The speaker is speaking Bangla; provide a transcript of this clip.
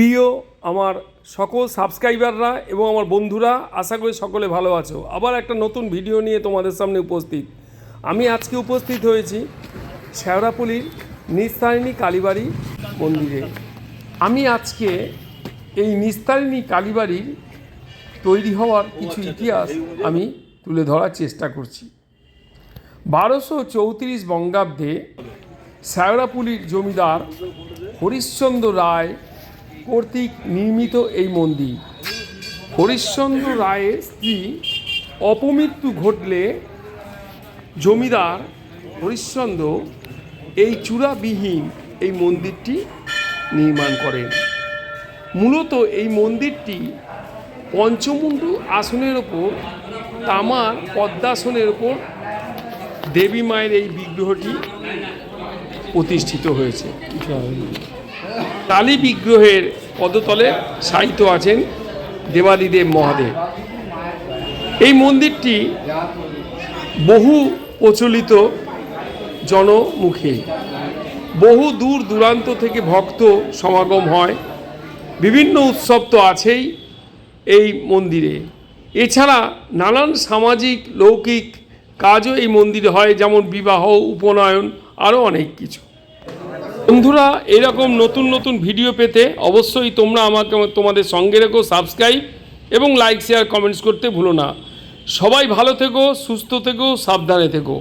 প্রিয় আমার সকল সাবস্ক্রাইবাররা এবং আমার বন্ধুরা, আশা করি সকলে ভালো আছো। আবার একটা নতুন ভিডিও নিয়ে তোমাদের সামনে উপস্থিত। আমি আজকে উপস্থিত হয়েছি শেওড়াফুলির নিস্তারিণী কালীবাড়ি মন্দিরে। আমি আজকে এই নিস্তারিণী কালীবাড়ির তৈরি হওয়ার কিছু ইতিহাস আমি তুলে ধরার চেষ্টা করছি। 1234 বঙ্গাব্দে শেওড়াফুলির জমিদার হরিশ্চন্দ্র রায় কর্তৃক নির্মিত এই মন্দির। হরিশ্চন্দ্র রায়ের স্ত্রী অপমৃত্যু ঘটলে জমিদার হরিশ্চন্দ্র এই চূড়াবিহীন এই মন্দিরটি নির্মাণ করেন। মূলত এই মন্দিরটি পঞ্চমুণ্ডু আসনের ওপর তামার পদ্মাসনের ওপর দেবী মায়ের এই বিগ্রহটি প্রতিষ্ঠিত হয়েছে। কালী বিগ্রহের পদতলে শায়িত আছেন দেবাদিদেব মহাদেব। এই মন্দিরটি বহু প্রচলিত জনমুখে, বহু দূর দূরান্ত থেকে ভক্ত সমাগম হয়। বিভিন্ন উৎসব তো আছেই এই মন্দিরে। এছাড়া নানান সামাজিক লৌকিক কাজও এই মন্দিরে হয়, যেমন বিবাহ, উপনয়ন, আরও অনেক কিছু। বন্ধুরা, এরকম নতুন নতুন ভিডিও পেতে অবশ্যই তোমরা আমাকে তোমাদের সঙ্গে রেখো, সাবস্ক্রাইব এবং লাইক, শেয়ার, কমেন্টস করতে ভুলো না। সবাই ভালো থেকো, সুস্থ থেকো, সাবধানে থেকো।